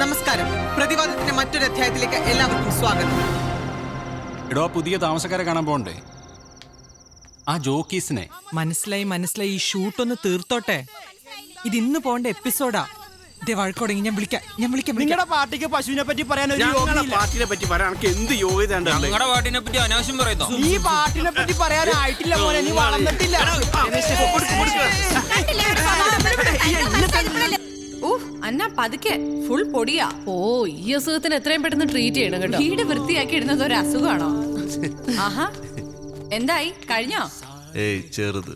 നമസ്കാരം. പ്രതിവാദത്തിന്റെ മറ്റൊരു അധ്യായത്തിലേക്ക് എല്ലാവർക്കും സ്വാഗതം. എടോ, പുതിയ താമസക്കാരെ കാണാൻ പോണ്ടേ? ആ ജോക്കീസിനെ മനസ്സിലായി. ഈ ഷൂട്ടൊന്ന് തീർത്തോട്ടെ. ഇത് ഇന്ന് പോണ്ട എപ്പിസോഡാ. വഴക്കോടെങ്കിൽ ഞാൻ വിളിക്കാം. നിങ്ങളുടെ പാർട്ടിക്ക് പശുവിനെ പറ്റി പറയാൻ പാർട്ടിനെ പറ്റി പറയാൻ എന്ത് യോഗ്യത? ഞങ്ങളുടെ പാർട്ടിനെ പറ്റി അനാവശ്യം പറയുന്നു. ഈ പാർട്ടിനെ പറ്റി പറയാനായിട്ടില്ല മോനെ, നീ വളർന്നിട്ടില്ല. അന്നാ പതുക്കെ ഫുൾ പൊടിയാ. ഓ, ഈ അസുഖത്തിന് എത്രയും പെട്ടെന്ന് ട്രീറ്റ് ചെയ്യണം കേട്ടോ. വീട് വൃത്തിയാക്കി ഇടുന്നത് ഒരു അസുഖമാണോ? ആഹാ, എന്തായി കഴിഞ്ഞോ? ഏയ് ചെറുത്.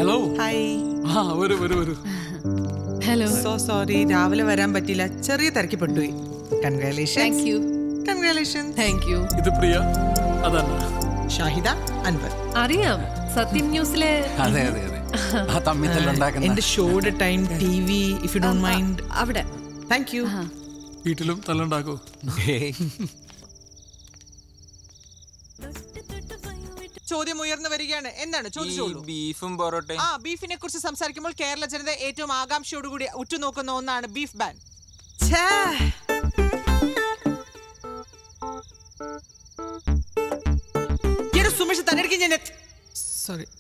ഹലോ. ഹായ്. വരൂ. ഹലോ. സോ സോറി, രാവിലെ വരാൻ പറ്റില്ല. ചെറിയ തിരക്കി പെട്ടുപോയി. കൺഗ്രാലേഷൻസ്. Thank you. ഇത് പ്രിയ, അതല്ല ഷാഹിദ, അൻവർ. അറിയാം, സത്യം ന്യൂസിലെ. അതെ. ആ തമ്മിത്തല്ലുണ്ടാക്കുന്ന എന്റെ ഷോയുടെ time TV, if you don't mind. അവിടെ. Thank you. വീട്ടിലും തല്ലുണ്ടാക്കോ? ചോദ്യം ഉയർന്നു വരികയാണ്. എന്താണ് ചോദിച്ചോളൂ. ബീഫും പൊറോട്ടയും. ബീഫിനെ കുറിച്ച് സംസാരിക്കുമ്പോൾ കേരള ജനത ഏറ്റവും ആകാംക്ഷയോടുകൂടി ഉറ്റുനോക്കുന്ന ഒന്നാണ് ബീഫ് ബാൻ. സുമേഷ് തന്നെ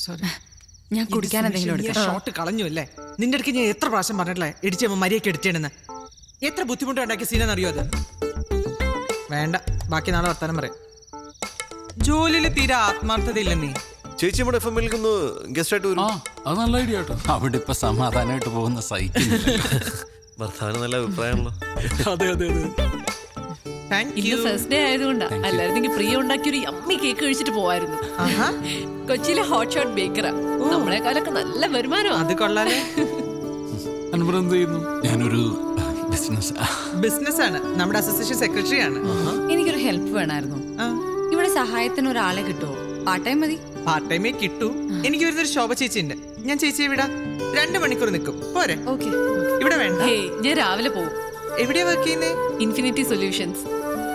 സോറി. ഞാൻ കുടിക്കാൻ എന്തെങ്കിലും എടുക്കാം. ഷോട്ട് കളഞ്ഞു അല്ലേ? നിന്റെ അടുക്ക് ഞാൻ എത്ര പ്രാവശ്യം പറഞ്ഞിട്ടില്ലേ ഇടിച്ച മരിയൊക്കെ എടുത്തേണെന്ന്. എത്ര ബുദ്ധിമുട്ട് ഉണ്ടാക്കിയ സീനെന്ന് അറിയോ അത്? വേണ്ട, ബാക്കി നാളെ വർത്താനം പറയാം. ജോലിയിൽ തീരെ ആത്മാർത്ഥതയില്ല നീ. ചേച്ചി നമ്മുടെ FM ൽക്കൊന്ന് ഗസ്റ്റ് ആയിട്ട് വരും. അത് നല്ല ഐഡിയ കേട്ടോ. അവിടെ ഇപ്പൊ സമാധാനമായിട്ട് പോകുന്ന സൈക്കിൾ. ഭർത്താവിന് നല്ല അഭിപ്രായമാണല്ലോ. അതെ. ഇന്ന് ഫസ്റ്റ് ഡേ ആയതുകൊണ്ടാ. അല്ലായിരുന്നെങ്കിൽ പ്രിയ ഉണ്ടാക്കിയൊരു യമ്മി കേക്ക് കഴിച്ചിട്ട് പോവായിരുന്നു. കൊച്ചിയിലെ ഹോട്ട് ഷോട്ട് ബേക്കറാ. നമ്മളെക്കാളൊക്കെ നല്ല വരുമാനമാണ്. അത് കൊള്ളാലേ. ഞാനൊരു ബിസിനസ് ആണ്. നമ്മുടെ അസോസിയേഷൻ സെക്രട്ടറി ആണ്. എനിക്കൊരു ഹെൽപ്പ് വേണമായിരുന്നു. ഇവിടെ സഹായത്തിന് ഒരാളെ കിട്ടുമോ? പാർട്ട് ടൈം മതി. പാർട്ട് ടൈമേ കിട്ടൂ. എനിക്ക് വരുന്നൊരു ശോഭ ചേച്ചി ഉണ്ട്. ഞാൻ ചേച്ചിയെ വിടാം. 2 മണിക്കൂർ നിൽക്കും. പോരെ? ഓക്കെ. ഇവിടെ വേണ്ട. ഞാൻ രാവിലെ പോവും. എവിടെയാ വർക്ക് ചെയ്യുന്നേ? Infinity Solutions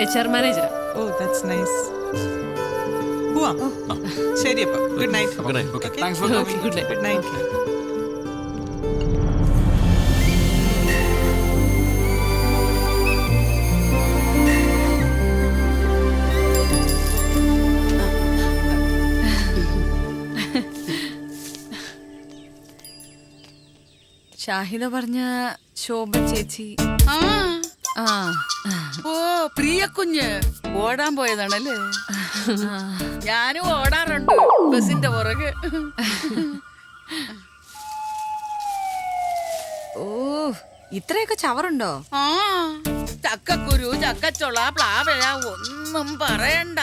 HR manager. Oh, that's nice. പോവാം. ശരി, അപ്പൊ good night. Good night. Good night. Shahida പറഞ്ഞ ശോഭ ചേച്ചി. ഓ, പ്രിയ കുഞ്ഞ് ഓടാൻ പോയതാണല്ലേ? ഞാനും ഓടാറുണ്ട് ബസിന്റെ പുറകെ. ഓ, ഇത്രയൊക്കെ ചവറുണ്ടോ? ചക്കക്കുരു, ചക്കച്ചൊള, പ്ലാവഴ ഒന്നും പറയണ്ട.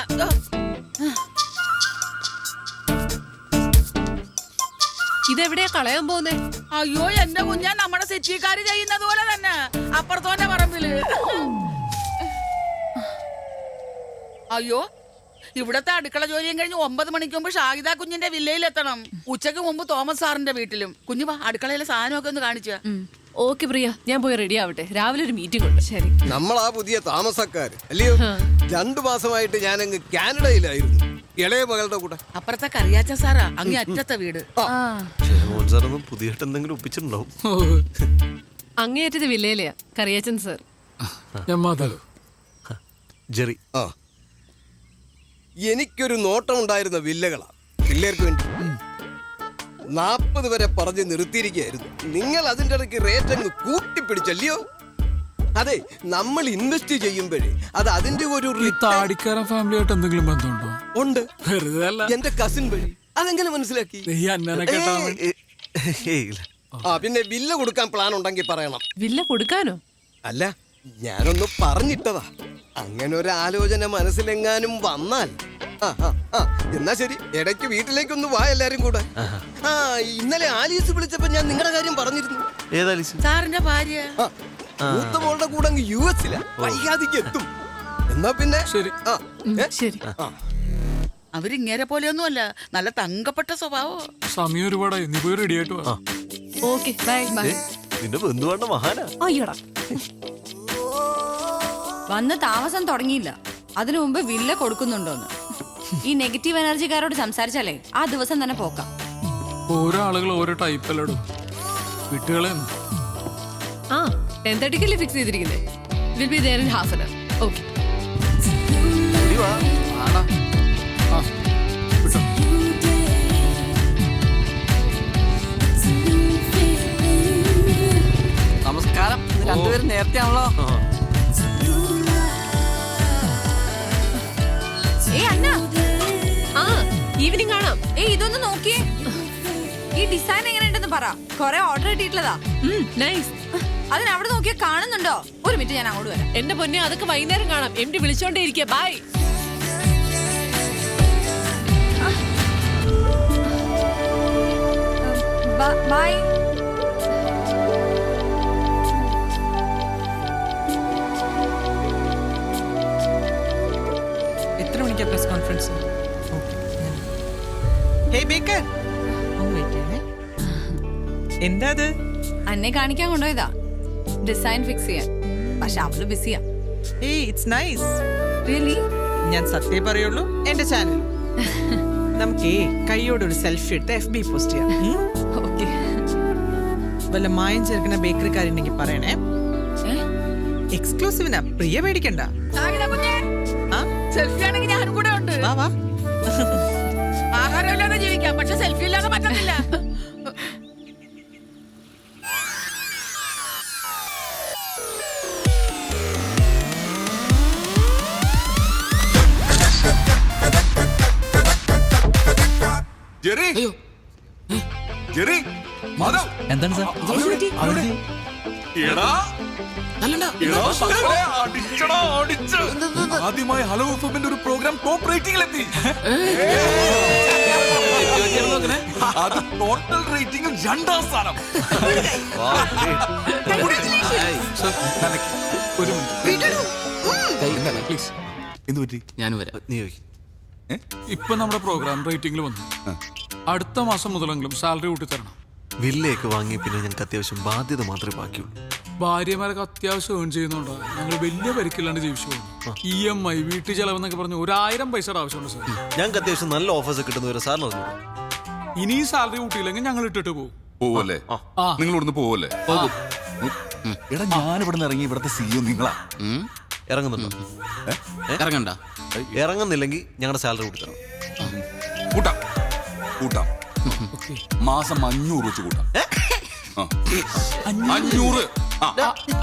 ഇതെവിടെയാ കളയാൻ പോകുന്നേ? അയ്യോ, എന്റെ കുഞ്ഞാ നമ്മുടെ സിറ്റിക്കാര് ചെയ്യുന്നത് പോലെ തന്നെ അപ്പുറത്തോന്റെ പറമ്പില്. അയ്യോ, ഇവിടത്തെ അടുക്കള ജോലിയും കഴിഞ്ഞ് 9 മണിക്ക് മുമ്പ് ഷാഹിദ കുഞ്ഞിന്റെ വില്ലയിൽ എത്തണം. ഉച്ചക്ക് മുമ്പ് തോമസ് സാറിന്റെ വീട്ടിലും. കുഞ്ഞു വാ, അടുക്കളയിലെ സാധനമൊക്കെ ഒന്ന് കാണിച്ച. ഓക്കെ പ്രിയ, ഞാൻ പോയി റെഡി ആവട്ടെ. രാവിലെ ഒരു മീറ്റിംഗ് ഉണ്ട്. ശരി. നമ്മളാ പുതിയ താമസക്കാര് അല്ലയോ? 2 മാസമായിട്ട് ഞാനങ്ങ് കാനഡയിലായിരുന്നു, ഇളയ മകളുടെ കൂടെ. അപ്പുറത്തെ കറിയാച്ച സാറാ, അങ്ങേ അറ്റത്തെ വീട്. സാറൊന്നും പുതിയായിട്ട് എന്തെങ്കിലും ഒപ്പിച്ചിട്ടുണ്ടാവും. അങ്ങേയറ്റത് വില്ലയിലെയാ കറിയാച്ചൻ സർ. ജെറി. എനിക്കൊരു നോട്ടം ഉണ്ടായിരുന്ന വില്ലകളാ പിള്ളേർക്ക് വേണ്ടി. 40 വരെ പറഞ്ഞ് നിർത്തിയിരിക്കുകയായിരുന്നു. നിങ്ങൾ അതിൻ്റെ ഇടയ്ക്ക് റേറ്റ് അങ്ങ് കൂട്ടിപ്പിടിച്ചല്ലയോ? അതെ, നമ്മൾ ഇൻവെസ്റ്റ് ചെയ്യുമ്പോഴേ അത് അതിന്റെ ഒരു താടിക്കാരൻ ഫാമിലിയായിട്ട് എന്തെങ്കിലും ബന്ധമുണ്ടോ? ഉണ്ട്. എന്റെ കസിൻ വഴി. അതെങ്ങനെ മനസ്സിലാക്കി? പിന്നെ വില്ല കൊടുക്കാൻ പ്ലാൻ ഉണ്ടെങ്കിൽ പറയണം. വില്ല കൊടുക്കാനോ? അല്ല, ഞാനൊന്ന് പറഞ്ഞിട്ടതാ. അങ്ങനെ ഒരു ആലോചന മനസ്സിലെങ്ങാനും വന്നാൽ. എന്നാ ശരി, ഇടയ്ക്ക് വീട്ടിലേക്കൊന്ന് വാ എല്ലാരും കൂടെ. ഇന്നലെ ആലീസ് വിളിച്ചപ്പോ ഞാൻ നിങ്ങളുടെ കാര്യം പറഞ്ഞിരുന്നു. ഏതാലീസ്? സാറിന്റെ ഭാര്യ. മൂത്ത മോളുടെ കൂടെ അങ്ങ് US വൈകാതിക്ക് എത്തും. എന്നാ പിന്നെ ശരി. ശരി. അവരിങ്ങേരെ പോലെയൊന്നുമല്ല, നല്ല തങ്കപ്പെട്ട സ്വഭാവോ. സമയം ഒരുപാടായി, നീ പോയി റെഡി ആയിട്ട് വാ. Okay, bye. നിന്റെ ബന്ധുവാണ്ട മഹാനാ. അയ്യോടാ, വന്ന് താമസം തുടങ്ങിയില്ല, അതിനു മുമ്പ് വില്ല കൊടുക്കുന്നുണ്ടോന്ന്. ഈ നെഗറ്റീവ് എനർജിക്കാരോട് സംസാരിച്ചാലേ ആ ദിവസം തന്നെ പോക്കാം. ഓരോ ആളുകൾ ഓരോ ടൈപ്പല്ലടും വിട്ടുകളെ. ആ 10:30 ഫിക്സ് ചെയ്തിരിക്കുന്നത്. Will be there in half an hour. Okay. നമസ്കാരം. രണ്ടുപേരും നേരത്തെ ആണല്ലോ. അന്ന ആ ഈവനിങ് കാണാം. ഇതൊന്ന് നോക്കിയേ. ഈ ഡിസൈൻ എങ്ങനെയുണ്ടെന്ന് പറ. കൊറേ ഓർഡർ കിട്ടിയിട്ടുള്ളതാ. നൈസ്. അതിന് അവിടെ നോക്കിയാ കാണുന്നുണ്ടോ? ഒരു മിനിറ്റ്, ഞാൻ അങ്ങോട്ട് വരാം. എന്റെ പൊന്നെ, അതൊക്കെ വൈകുന്നേരം കാണാം. എംഡി വിളിച്ചോണ്ടേ ഇരിക്കുക. ബൈ. ബൈ. എത്ര മണിക്കാ പ്രസ് കോൺഫറൻസ്? ഹേയ് ബേക്കർ, എന്താ അത്? അന്നെ കാണിക്കാൻ കൊണ്ടുപോയതാ, ഡിസൈൻ ഫിക്സ് ചെയ്യാൻ. പക്ഷെ അവള് ബിസിയാ. ഏയ് ഇറ്റ്സ് നൈസ്. റിയലി? ഞാൻ സത്യം പറയുള്ളൂ. എന്റെ ചാനൽ നമുക്കേ കൈയോടൊരു സെൽഫി എടുത്ത് FB പോസ്റ്റ് ചെയ്യാം. ഓക്കെ. വല്ല മായം ചേർക്കുന്ന ബേക്കറിക്കാരുണ്ടെങ്കിൽ പറയണേ. എക്സ്ക്ലൂസീവിനാ, പ്രിയ പേടിക്കണ്ട. സെൽഫി ആണെങ്കിൽ ഞാനും കൂടെ ഉണ്ട്. വാ വാ. ആഹാരമില്ലാതെ ജീവിക്കാം, പക്ഷെ സെൽഫി ഇല്ലാതെ പറ്റത്തില്ല. എന്താണ് സാർ? ആദ്യമായി ഹലോ എഫ്എമ്മിന്റെ ഒരു പ്രോഗ്രാം ടോപ്പ് റേറ്റിംഗിലെത്തി. അത് ടോട്ടൽ റേറ്റിംഗിൽ 2ാം സ്ഥാനം. ഒരു മിനിറ്റ് പ്ലീസ്. എന്ത് പറ്റി? ഞാൻ വരാം. നീ ചോദിക്ക്. ഇപ്പൊ നമ്മുടെ പ്രോഗ്രാം റേറ്റിംഗിൽ വന്നു. അടുത്ത മാസം മുതലെങ്കിലും സാലറി കൂട്ടി തരണം. വില്ലയൊക്കെ വാങ്ങി പിന്നെ ഞങ്ങൾക്ക് അത്യാവശ്യം ബാധ്യത മാത്രമേ ബാക്കിയുള്ളൂ. ഭാര്യമാരൊക്കെ അത്യാവശ്യം ഏൺ ചെയ്യുന്നുണ്ടോ? ഞങ്ങൾ വലിയ പരിക്കില്ലാണ്ട് ജീവിച്ചു പോകുന്നു. EMI, വീട്ടു ചെലവെന്നൊക്കെ പറഞ്ഞ് 1000 പൈസയുടെ ആവശ്യമുണ്ട് സാർ. ഞങ്ങൾക്ക് അത്യാവശ്യം നല്ല ഓഫേഴ്സ് കിട്ടുന്നവരെ സാറിന് അറിഞ്ഞു. ഇനിയും സാലറി കൂട്ടിയില്ലെങ്കിൽ ഞങ്ങൾ ഇട്ടിട്ട് പോകും. പോവല്ലേ? നിങ്ങൾ ഇവിടുന്ന് പോവല്ലേ? എടാ, ഞാൻ ഇവിടെ നിന്ന് ഇറങ്ങി ഇവിടുത്തെ CEO നിങ്ങളാ. ഇറങ്ങുന്നുണ്ടോ? ഇറങ്ങണ്ട. ഇറങ്ങുന്നില്ലെങ്കിൽ ഞങ്ങളുടെ സാലറി കൂട്ടിത്തരണം. കൂട്ടാം കൂട്ടാം. മാസം 500 വെച്ച് കൂട്ടാം. 500.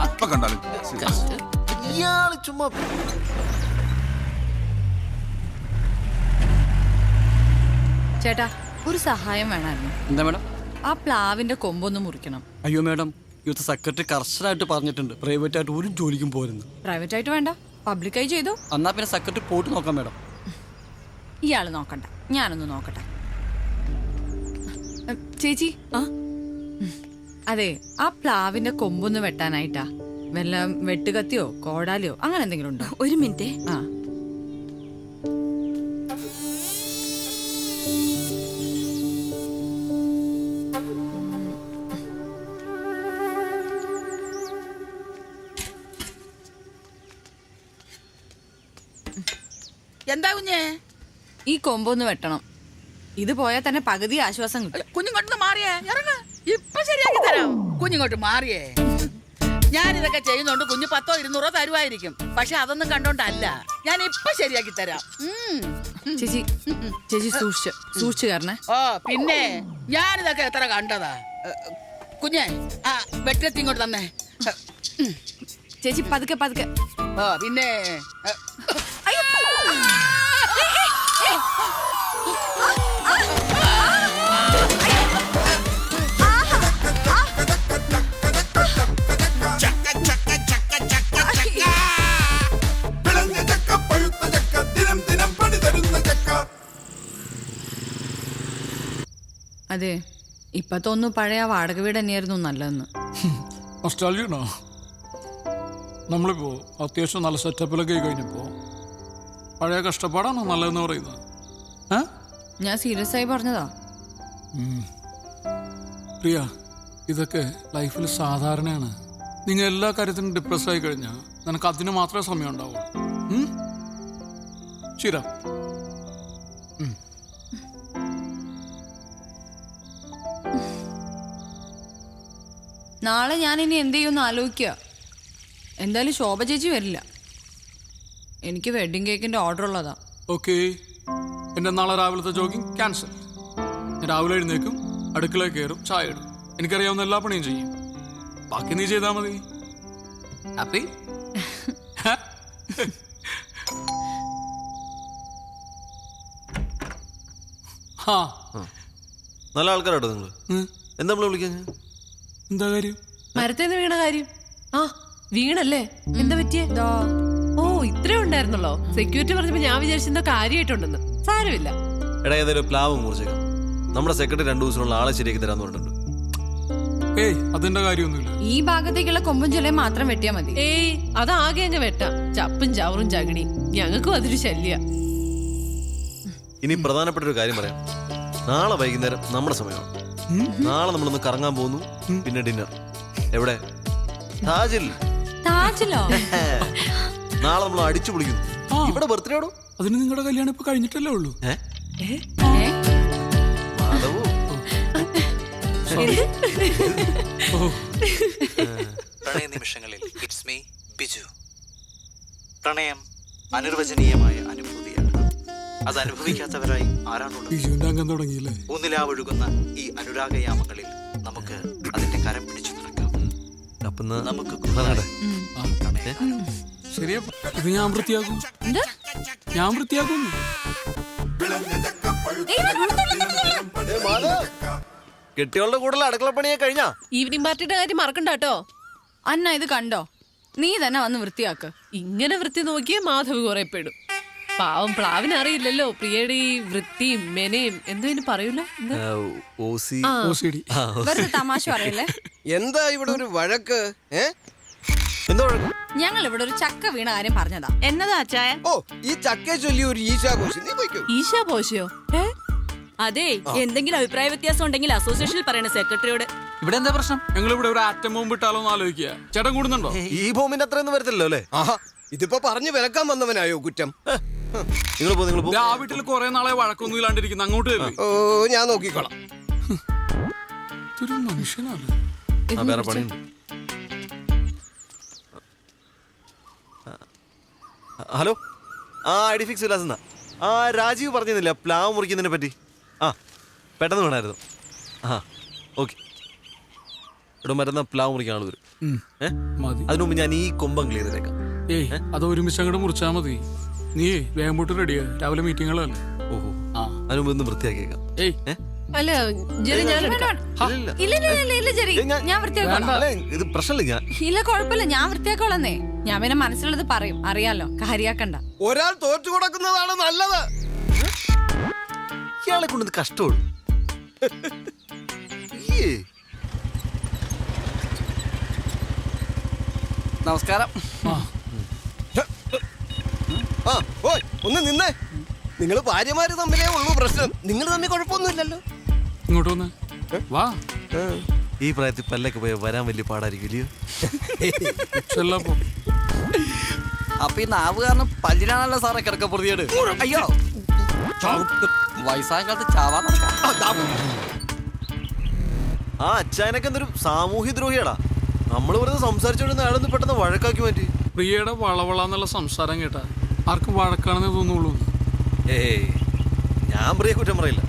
ഇപ്പൊ കണ്ടാലും ഇയാള് ചുമ്മാ. ചേട്ടാ, ഒരു സഹായം വേണമായിരുന്നു. എന്താ മാഡം? ആ പ്ലാവിന്റെ കൊമ്പൊന്ന് മുറിക്കണം. അയ്യോ മാഡം, യൂത്ത് സെക്രട്ടറി കർശനമായിട്ട് പറഞ്ഞിട്ടുണ്ട് പ്രൈവറ്റ് ആയിട്ട് ഒരു ജോലിക്കും പോരുന്നു. പ്രൈവറ്റ് ആയിട്ട് വേണ്ട, പബ്ലിക്കായി ചെയ്തു. എന്നാ പിന്നെ സെക്രട്ടറി പോയിട്ട് നോക്കാം മാഡം. ഇയാള് നോക്കണ്ട, ഞാനൊന്ന് നോക്കട്ടെ. ചേച്ചി, അതെ, ആ പ്ലാവിന്റെ കൊമ്പൊന്ന് വെട്ടാനായിട്ടാ. വല്ല വെട്ടുകത്തിയോ കോടാലിയോ അങ്ങനെ എന്തെങ്കിലും ഉണ്ടോ? ഒരു മിനിറ്റ്. ആ, എന്താ കുഞ്ഞേ? ഈ കൊമ്പൊന്ന് വെട്ടണം. ഇത് പോയാൽ തന്നെ പകുതി ആശ്വാസം കിട്ടും. കുഞ്ഞിങ്ങോട്ട് മാറിയേ, ഇറങ്ങ. ഇപ്പൊ ശരിയാക്കി തരാം. കുഞ്ഞിങ്ങോട്ട് മാറിയേ. ഞാനിതൊക്കെ ചെയ്യുന്നോണ്ട് കുഞ്ഞ് 10 200 തരുമായിരിക്കും. പക്ഷെ അതൊന്നും കണ്ടോണ്ടല്ല. ഞാൻ ഇപ്പൊ ശരിയാക്കി തരാം. ചേച്ചി, ചേച്ചി സൂക്ഷിച്ചു കയറണേ. ഓ പിന്നെ ഞാനിതൊക്കെ എത്ര കണ്ടതാ. കുഞ്ഞെ, ആ വെട്ടത്തി ഇങ്ങോട്ട് തന്നെ. ചേച്ചി പതുക്കെ പതുക്കെ. ഓ പിന്നെ അതെ, ഇപ്പൊ തോന്നുന്നു പഴയ വാടക വീട് തന്നെയായിരുന്നു നല്ലതെന്ന്. നൊസ്റ്റാൾജിയാണോ? നമ്മളിപ്പോ അത്യാവശ്യം നല്ല സെറ്റപ്പിലൊക്കെ കഴിഞ്ഞപ്പോ പഴയ കഷ്ടപ്പാടാണോ നല്ലതെന്ന് പറയുന്നത്? ഞാൻ സീരിയസ് ആയി പറഞ്ഞതാ. പ്രിയ, ഇതൊക്കെ ലൈഫിൽ സാധാരണയാണ്. നിങ്ങൾ എല്ലാ കാര്യത്തിനും ഡിപ്രസ് ആയി കഴിഞ്ഞാൽ നിനക്ക് അതിന് മാത്രമേ സമയം ഉണ്ടാവുള്ളൂ. ശരി. നാളെ ഞാൻ ഇനി എന്ത് ചെയ്യുമെന്ന് ആലോചിക്കുക. എന്തായാലും ശോഭ ചേച്ചി വരില്ല. എനിക്ക് വെഡിങ് കേക്കിന്റെ ഓർഡർ ഉള്ളതാ. ഓക്കെ, എൻ്റെ നാളെ രാവിലത്തെ ജോഗിങ് ക്യാൻസൽ. ഞാൻ രാവിലെ എഴുന്നേക്കും, അടുക്കളയിൽ കയറും, ചായ ഇടും. എനിക്കറിയാവുന്ന എല്ലാ പണിയും ചെയ്യും. ബാക്കി നീ ചെയ്താൽ മതി. ഹാപ്പി? ഹാ, നല്ല ആൾക്കാരാട്ടോ നിങ്ങൾ. എന്താ നമ്മളെ വിളിക്കാൻ? എന്താ കാര്യം? മരത്തേന്ന് വീണ കാര്യം. ആ വീണല്ലേ, എന്താ പറ്റിയേ? ഓ ഇത്രേ ഉണ്ടായിരുന്നല്ലോ. സെക്യൂരിറ്റി പറഞ്ഞപ്പോ ഞാൻ വിചാരിച്ചെന്തോ കാര്യമായിട്ടുണ്ടെന്ന്. സാരമില്ല. എടാ, ഏതൊരു പ്ലാവ് മുറിച്ചേക്കാം. നമ്മുടെ സെക്രട്ടറി 2 ദിവസമുള്ള ആളെ ശരിയാക്കി തരാന്ന് പറഞ്ഞിട്ടുണ്ട്. ഏയ് അതിന്റെ കാര്യമൊന്നുമില്ല. ഈ ഭാഗത്തേക്കുള്ള കൊമ്പും ചൊലയും മാത്രം വെട്ടിയാ മതി. ഏയ് അതാകെ അങ്ങ് വെട്ടാം. ചപ്പും ചവറും ചകിടി ഞങ്ങൾക്കും അതൊരു ശല്യ. ഇനി പ്രധാനപ്പെട്ട ഒരു കാര്യം പറയാം. നാളെ വൈകുന്നേരം നമ്മുടെ സമയമാണ്. നാളെ നമ്മളൊന്ന് കറങ്ങാൻ പോകുന്നു, പിന്നെ ഡിന്നർ. എവിടെ? താജിൽ. താജിലോ? നാളെ നമ്മൾ അടിച്ചു പൊളിക്കുന്നു. ഇവിടെ ബർത്ത്ഡേ ആണോ? അതിന് നിങ്ങളുടെ കല്യാണം ഇപ്പൊ കഴിഞ്ഞിട്ടല്ലേ ഉള്ളൂ. മാധവു, പ്രണയ നിമിഷങ്ങളിൽ ഇറ്റ്സ് മീ ബിജു. പ്രണയം അനിർവചനീയമായ അനുഭൂതിയാണ്. അത് അനുഭവിക്കാത്തവരായി ആരാണുള്ളത്? ബിജുവിന്റെ അംഗം തുടങ്ങിയില്ലേ? ഊന്നിലാവൊഴുകുന്ന ഈ അനുരാഗയാമങ്ങളിൽ നമുക്ക് അതിന്റെ കരം പിടിച്ചു നടക്കാം. നമുക്ക് ശരിയാ, ഇത് ഞാൻ വൃത്തിയാക്കും. ഞാൻ വൃത്തിയാക്കും. കെട്ടികളുടെ കൂടുതൽ അടുക്കളപ്പണിയെ കഴിഞ്ഞാ? ഈവനിങ് പാർട്ടിയുടെ കാര്യം മറക്കണ്ട കേട്ടോ. അന്ന ഇത് കണ്ടോ? നീ തന്നെ വന്ന് വൃത്തിയാക്ക്. ഇങ്ങനെ വൃത്തി നോക്കിയേ മാധവ് കുറെ പെടും. പാവം പ്ലാവിന് അറിയില്ലല്ലോ പ്രിയയുടെ ഈ വൃത്തിയും മെനയും എന്തോ ഇനി പറയൂല. വെറുതെ തമാശ പറയല്ലേ. എന്താ ഇവിടെ ഒരു വഴക്ക്? എന്താ വഴക്ക്? ഞങ്ങൾ ഇവിടെ ഒരു ചക്ക വീണ കാര്യം പറഞ്ഞതാ. എന്നതാ അച്ചായ? ഓ, ഈ ചക്കയെ ചൊല്ലി ഒരു ഈശാഘോഷം. നീ പോയിക്കോ. ഈശാ പോശയോ? അതെ, എന്തെങ്കിലും അഭിപ്രായ വ്യത്യാസം ഉണ്ടെങ്കിൽ അസോസിയേഷനിൽ പറയണ സെക്രട്ടറിയോട്. ഇവിടെ എന്താ പ്രശ്നം? ഞങ്ങൾ ഇവിടെ ഒരു ആറ്റം ബോംബ് ഇട്ടാലോ എന്ന് ആലോചിക്കുക. ചേട്ടൻ കൂടുന്നുണ്ടോ? ഈ ബോംബിന്റെ അത്രയൊന്നും വരത്തില്ലല്ലോ അല്ലേ? ആഹാ, ഇതിപ്പോ പറഞ്ഞു വിലക്കാൻ വന്നവനായോ കുറ്റം? നിങ്ങൾ പോ. ആ വീട്ടിൽ കുറെ നാളെ വഴക്കൊന്നും ഇല്ലാണ്ടിരിക്കുന്നു. അങ്ങോട്ട് വരില്ലേ? ഓ, ഞാൻ നോക്കിക്കോളാം. ഇതൊരു മനുഷ്യനാണ്. വേറെ പണിയുണ്ട്. ഹലോ, ഐഡി ഫിക്സ് വിലാസെന്നാ. രാജീവ് പറഞ്ഞിരുന്നില്ല പ്ലാവ് മുറിക്കുന്നതിനെ പറ്റി? പെട്ടെന്ന് വേണമായിരുന്നു. ഓക്കെ. ഇവിടെ മരുന്ന പ്ലാവ് മുറിക്കാൻ ആൾ വരും. അതിനു മുമ്പ് ഞാൻ ഈ കൊമ്പം ക്ലിയർ ചെയ്തേക്കാം. ഏയ് അത് ഒരുമിച്ച് അങ്ങോട്ട് മുറിച്ചാൽ മതി. നീ വേഗം പോട്ട് റെഡിയാ, രാവിലെ മീറ്റിങ്ങുകളല്ലേ. ഓഹോ, അതിനു മുമ്പ് ഒന്ന് വൃത്തിയാക്കിയേക്കാം. അല്ല ജെറി ഞാൻ ഞാൻ വൃത്തിയാക്കോളാം. ഇത് പ്രശ്നമില്ല. ഞാൻ ഇല്ല, കുഴപ്പമില്ല, ഞാൻ വൃത്തിയാക്കോളന്നേ. ഞാൻ പിന്നെ മനസ്സിലുള്ളത് പറയും, അറിയാലോ, കാര്യാക്കണ്ട. ഒരാൾ തോറ്റു കൊടുക്കുന്നതാണ് നല്ലത്. ഇയാളെ കൊണ്ടത് കഷ്ടമുള്ളൂ. നമസ്കാരം. ഓയ്, ഒന്ന് നിന്നേ. നിങ്ങൾ ഭാര്യമാര് തമ്മിലേ ഉള്ളൂ പ്രശ്നം. നിങ്ങൾ തമ്മിൽ കുഴപ്പമൊന്നുമില്ലല്ലോ. ഇങ്ങോട്ട് വന്ന് വാ. ഈ പ്രായത്തിൽ പല്ലൊക്കെ പോയി വരാൻ വലിയ പാടായിരിക്കും. അപ്പൊ ഈ നാവ് കാരണം പല്ലിനാണല്ലോ സാറേ കിടക്ക പ്രതിയോട്. അയ്യോ, വയസ്സായ കാലത്ത് ചാവാ നടക്കാം. അച്ചായനൊക്കെ എന്തൊരു സാമൂഹ്യ ദ്രോഹിയാടാ. നമ്മൾ വെറുതെ സംസാരിച്ചോണ്ടിരുന്ന അയാളൊന്ന് പെട്ടെന്ന് വഴക്കാക്കി മാറ്റി. പ്രിയയുടെ വളവളന്നുള്ള സംസാരം കേട്ടാ ആർക്കും വഴക്കാണെന്നേ തോന്നുള്ളൂ. ഏയ്, ഞാൻ പ്രിയെ കുറ്റം പറയില്ല.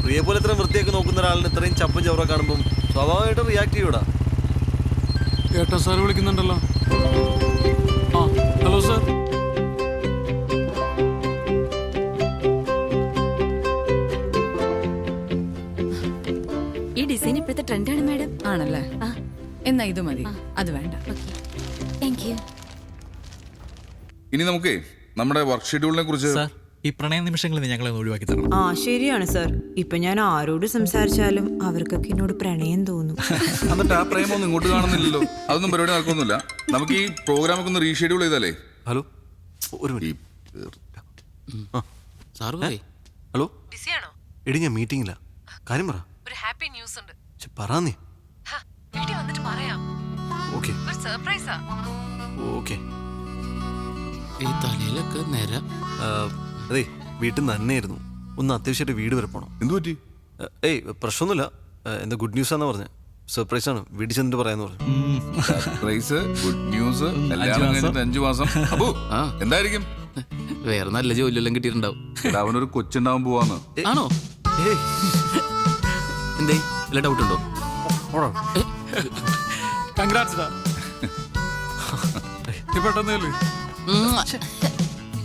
പ്രിയെ പോലെ ഇത്രയും വൃത്തിയൊക്കെ നോക്കുന്ന ഒരാളിന് ഇത്രയും ചപ്പും ചവറ കാണുമ്പം സ്വാഭാവികമായിട്ടും റിയാക്ട് ചെയ്യൂടാ. ഏട്ടാ സാർ വിളിക്കുന്നുണ്ടല്ലോ. Hello sir. ഈ ഡിസൈൻ ഇപ്പോഴത്തെ ട്രെൻഡാണ് മാഡം. ആണല്ലേ? എന്നാ ഇത് മതി, അത് വേണ്ട. Thank you. ഇനി നമുക്ക് നമ്മുടെ വർക്ക് ഷെഡ്യൂളിനെ കുറിച്ച്. ഈ പ്രണയ നിമിഷങ്ങളിൽ ഞങ്ങളെ ഒഴിവാക്കി തരണം. ശരിയാണ് സാർ. ഇപ്പൊ ഞാൻ ആരോട് സംസാരിച്ചാലും അവർക്കൊക്കെ എന്നോട് പ്രണയം തോന്നും. എന്നിട്ട് ആ പ്രേമൊന്നും ഇങ്ങോട്ട് കാണുന്നില്ലല്ലോ. അതൊന്നും പരിപാടി നടക്കൊന്നുമില്ല. നമുക്ക് ഈ പ്രോഗ്രാമൊക്കെ ഒന്ന് റീഷെഡ്യൂൾ ചെയ്താലേ. ഹലോ, ഒരു മിനിറ്റ്. ഹലോ, ബിസിയാണോ? എടി ഞാൻ മീറ്റിംഗില്ല. കാര്യം പറ. ഒരു ഹാപ്പി ന്യൂസ് ഉണ്ട്. പറ നീ. വീട്ടിൽ വന്നിട്ട് പറയാം. ഓക്കെ ഒരു സർപ്രൈസാ. ഓക്കെ. ഈ തലയിലൊക്കെ നേര. അതെ, വീട്ടിൽ നിന്ന് തന്നെയായിരുന്നു. ഒന്ന് അത്യാവശ്യമായിട്ട് വീട് വരെ പോകണം. എന്തു പറ്റി? ഏയ് പ്രശ്നമൊന്നുമില്ല. എന്താ ഗുഡ് ന്യൂസ് ആണെന്ന് പറഞ്ഞത്. സർപ്രൈസ് ആണ്, വീട്ടിൽ ചെന്നിട്ട് പറയാന്ന് പറഞ്ഞു. സർപ്രൈസ്, ഗുഡ് ന്യൂസ്, കല്യാണം കഴിഞ്ഞിട്ട് 5 മാസം. അപ്പോ എന്തായിരിക്കും? വേറെ നല്ല ജോലിയെല്ലാം കിട്ടിയിട്ടുണ്ടാവും. അവനൊരു കൊച്ചുണ്ടാവാൻ പോവാന്ന്. ആണോ? എന്തേ വല്ല ഡൗട്ട് ഉണ്ടോ? കൺഗ്രാറ്റ്സ്. പെട്ടെന്ന്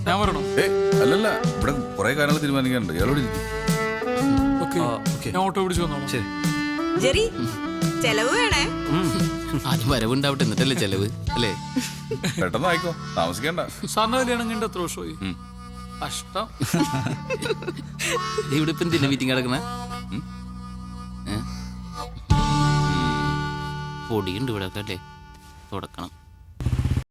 ഞാൻ പറയണോ? അല്ലല്ല, ഇവിടെ കുറെ കാര്യങ്ങൾ തീരുമാനിക്കാനുണ്ട്. ഇയാളോട് ഇരിക്കും. ഞാൻ ഓട്ടോ പിടിച്ചു വന്നോളാം. ശരി. ജെറി ചെലവ് വേണേ. ആദ്യം വരവുണ്ടാവട്ടെ, എന്നിട്ടല്ലേ ചെലവ് അല്ലേ? പെട്ടെന്ന് ആയിക്കോ, താമസിക്കണ്ട. സാറിന് കല്യാണം കണ്ട എത്ര വർഷമായി? കഷ്ടം. ഇവിടെ ഇപ്പം എന്തിനാ മീറ്റിംഗ് കിടക്കണ? പൊടിയുണ്ട് ഇവിടെ ഒക്കെ അല്ലേ? തുടക്കണം.